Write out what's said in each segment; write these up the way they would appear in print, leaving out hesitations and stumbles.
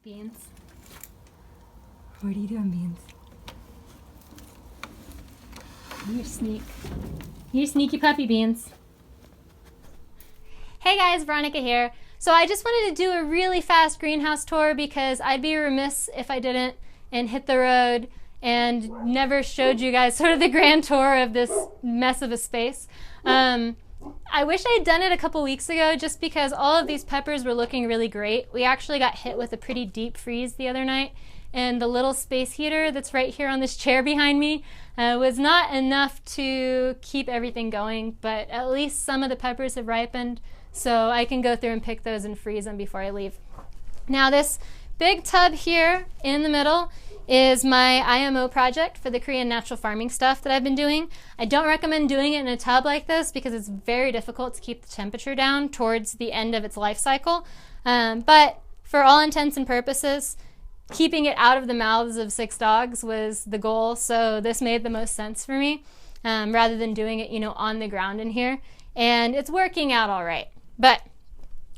Beans. What are you doing, Beans? You're sneak. You're sneaky puppy, Beans. Hey guys, Veronica here. So I just wanted to do a really fast greenhouse tour because I'd be remiss if I didn't and hit the road and never showed you guys sort of the grand tour of this mess of a space. I wish I had done it a couple weeks ago just because all of these peppers were looking really great. We actually got hit with a pretty deep freeze the other night, and the little space heater that's right here on this chair behind me was not enough to keep everything going, but at least some of the peppers have ripened, so I can go through and pick those and freeze them before I leave. Now this big tub here in the middle is my IMO project for the Korean natural farming stuff that I've been doing. I don't recommend doing it in a tub like this because it's very difficult to keep the temperature down towards the end of its life cycle. But for all intents and purposes, keeping it out of the mouths of 6 dogs was the goal, so this made the most sense for me rather than doing it, on the ground in here. And it's working out all right, but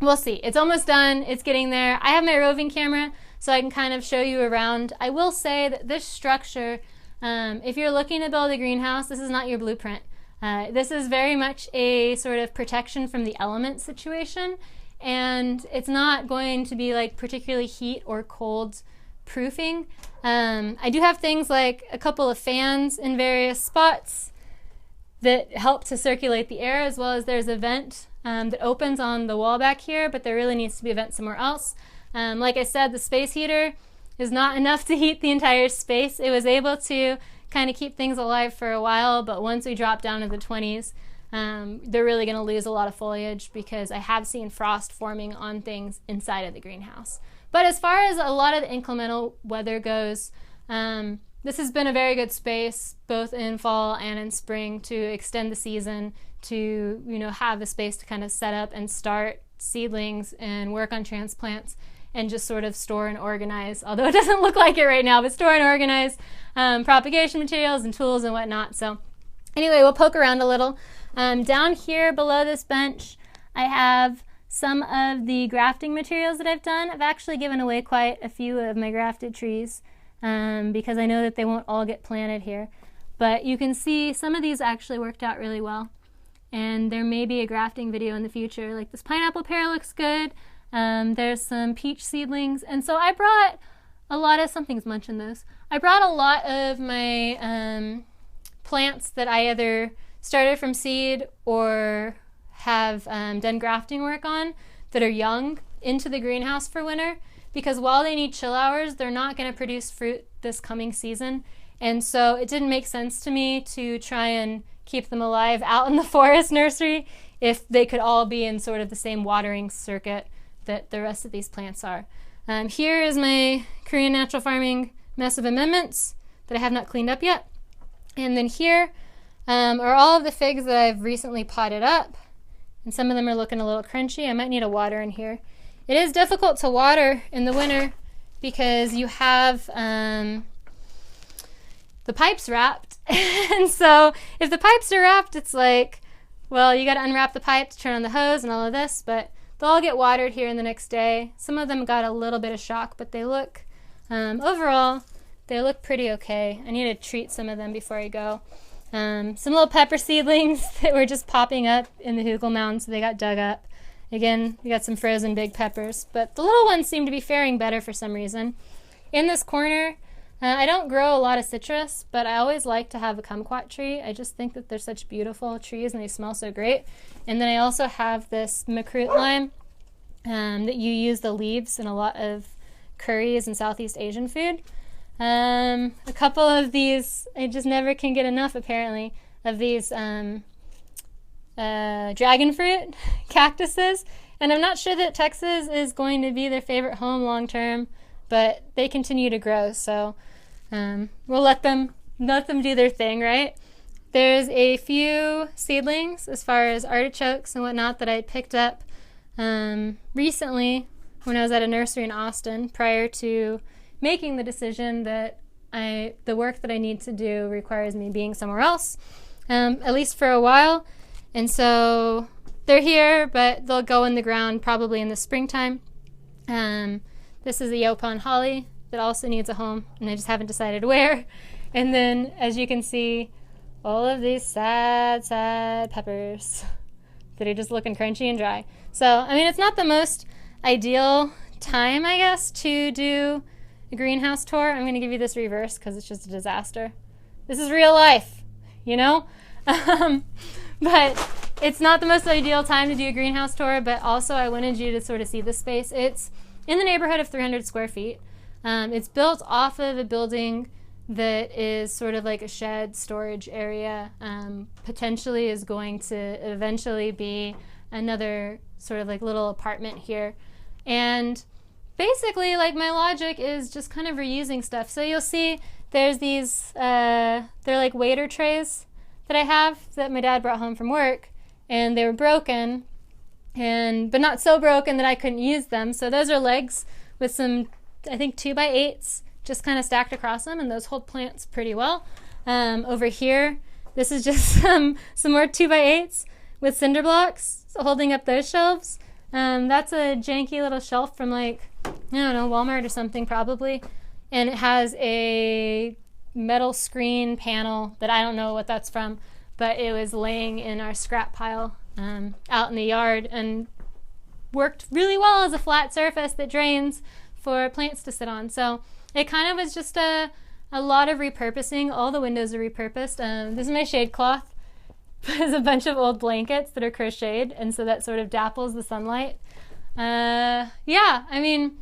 we'll see. It's almost done. It's getting there. I have my roving camera, so I can kind of show you around. I will say that this structure, if you're looking to build a greenhouse, this is not your blueprint. This is very much a sort of protection from the elements situation, and it's not going to be like particularly heat or cold proofing. I do have things like a couple of fans in various spots that help to circulate the air, as well as there's a vent that opens on the wall back here, but there really needs to be a vent somewhere else. Like I said, the space heater is not enough to heat the entire space. It was able to kind of keep things alive for a while, but once we drop down to the 20s, they're really going to lose a lot of foliage because I have seen frost forming on things inside of the greenhouse. But as far as a lot of the inclemental weather goes, this has been a very good space, both in fall and in spring, to extend the season, to have a space to kind of set up and start seedlings and work on transplants and just sort of store and organize, although it doesn't look like it right now, but store and organize propagation materials and tools and whatnot. So anyway, we'll poke around a little. Down here below this bench, I have some of the grafting materials that I've done. I've actually given away quite a few of my grafted trees because I know that they won't all get planted here. But you can see some of these actually worked out really well. And there may be a grafting video in the future. Like this pineapple pear looks good. There's some peach seedlings. And so I brought a lot of, something's munching those. I brought a lot of my plants that I either started from seed or have done grafting work on that are young into the greenhouse for winter, because while they need chill hours, they're not going to produce fruit this coming season. And so it didn't make sense to me to try and keep them alive out in the forest nursery if they could all be in sort of the same watering circuit that the rest of these plants are. Here is my Korean natural farming mess of amendments that I have not cleaned up yet. And then here are all of the figs that I've recently potted up. And some of them are looking a little crunchy. I might need a water in here. It is difficult to water in the winter because you have the pipes wrapped. And so if the pipes are wrapped, it's like, well, you got to unwrap the pipes, turn on the hose and all of this, but they'll all get watered here in the next day. Some of them got a little bit of shock, but they look, overall, they look pretty okay. I need to treat some of them before I go. Some little pepper seedlings that were just popping up in the hugel mound, so they got dug up. Again, we got some frozen big peppers, but the little ones seem to be faring better for some reason. In this corner, I don't grow a lot of citrus, but I always like to have a kumquat tree. I just think that they're such beautiful trees and they smell so great. And then I also have this makrut lime that you use the leaves in a lot of curries and Southeast Asian food. A couple of these, I just never can get enough apparently, of these dragon fruit cactuses. And I'm not sure that Texas is going to be their favorite home long term, but they continue to grow, so we'll let them do their thing, right? There's a few seedlings as far as artichokes and whatnot that I picked up recently when I was at a nursery in Austin prior to making the decision that the work that I need to do requires me being somewhere else, at least for a while. And so they're here, but they'll go in the ground probably in the springtime. This is a Yopon holly that also needs a home, and I just haven't decided where. And then, as you can see, all of these sad, sad peppers that are just looking crunchy and dry. So, I mean, it's not the most ideal time, I guess, to do a greenhouse tour. I'm going to give you this reverse because it's just a disaster. This is real life, you know? But it's not the most ideal time to do a greenhouse tour, but also I wanted you to sort of see this space. It's in the neighborhood of 300 square feet. It's built off of a building that is sort of like a shed storage area. Potentially is going to eventually be another sort of like little apartment here. And basically, like, my logic is just kind of reusing stuff. So you'll see there's these, they're like waiter trays that I have that my dad brought home from work, and they were broken, but not so broken that I couldn't use them. So those are legs with some, I think, 2x8s just kind of stacked across them, and those hold plants pretty well. Over here, this is just some more 2x8s with cinder blocks holding up those shelves. That's a janky little shelf from, like, I don't know, Walmart or something probably. And it has a metal screen panel that I don't know what that's from, but it was laying in our scrap pile out in the yard and worked really well as a flat surface that drains for plants to sit on. So it kind of was just a lot of repurposing. All the windows are repurposed. This is my shade cloth. There's a bunch of old blankets that are crocheted, and so that sort of dapples the sunlight. Yeah, I mean,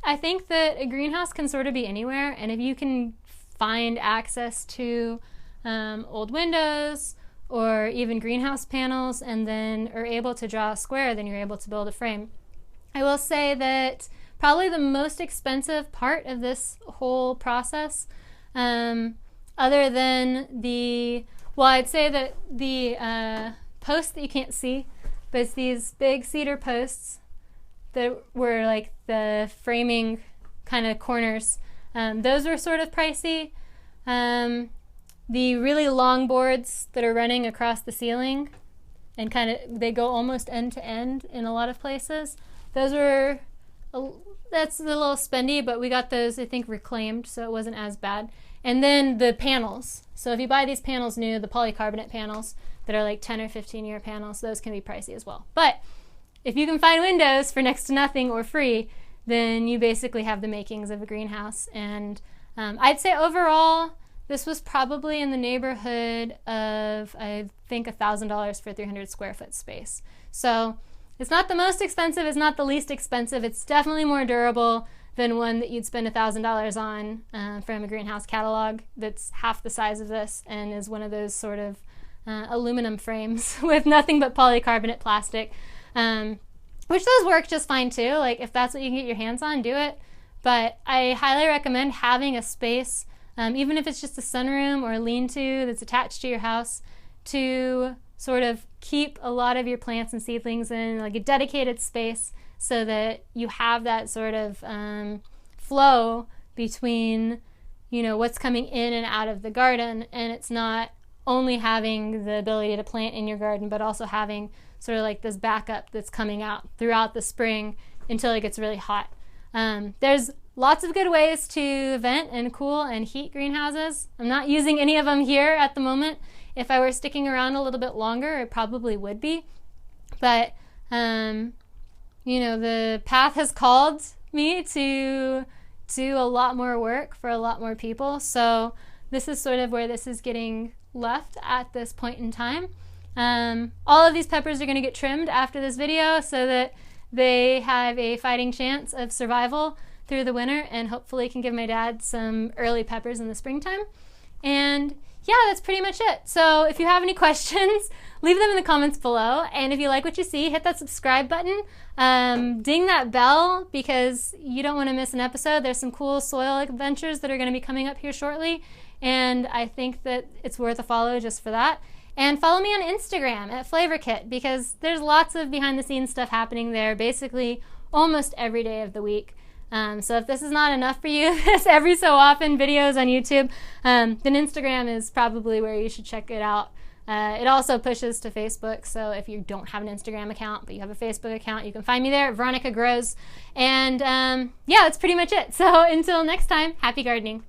I think that a greenhouse can sort of be anywhere, and if you can find access to old windows or even greenhouse panels and then are able to draw a square, then you're able to build a frame. I will say that probably the most expensive part of this whole process, other than I'd say that the posts that you can't see, but it's these big cedar posts that were like the framing kind of corners. Those were sort of pricey. The really long boards that are running across the ceiling and they go almost end to end in a lot of places. That's a little spendy, but we got those, I think, reclaimed, so it wasn't as bad. And then the panels. So if you buy these panels new, the polycarbonate panels that are like 10 or 15 year panels, those can be pricey as well. But if you can find windows for next to nothing or free, then you basically have the makings of a greenhouse. And I'd say overall, this was probably in the neighborhood of, I think, $1,000 for 300 square foot space. So it's not the most expensive, it's not the least expensive. It's definitely more durable than one that you'd spend $1,000 on from a greenhouse catalog that's half the size of this and is one of those sort of aluminum frames with nothing but polycarbonate plastic, which those work just fine too. Like, if that's what you can get your hands on, do it. But I highly recommend having a space, even if it's just a sunroom or a lean-to that's attached to your house, to sort of keep a lot of your plants and seedlings in like a dedicated space so that you have that sort of flow between, you know, what's coming in and out of the garden, and it's not only having the ability to plant in your garden, but also having sort of like this backup that's coming out throughout the spring until it gets really hot. There's lots of good ways to vent and cool and heat greenhouses. I'm not using any of them here at the moment. If I were sticking around a little bit longer, it probably would be. But, you know, the path has called me to do a lot more work for a lot more people. So this is sort of where this is getting left at this point in time. All of these peppers are going to get trimmed after this video so that they have a fighting chance of survival through the winter, and hopefully can give my dad some early peppers in the springtime. And yeah, that's pretty much it. So if you have any questions, leave them in the comments below. And if you like what you see, hit that subscribe button. Ding that bell because you don't want to miss an episode. There's some cool soil adventures that are going to be coming up here shortly. And I think that it's worth a follow just for that. And follow me on Instagram at FlavorKit because there's lots of behind the scenes stuff happening there basically almost every day of the week. So if this is not enough for you, this every so often videos on YouTube, then Instagram is probably where you should check it out It also pushes to Facebook, so if you don't have an Instagram account but you have a Facebook account, you can find me there, Veronica Grows. And yeah, that's pretty much it. So until next time, happy gardening.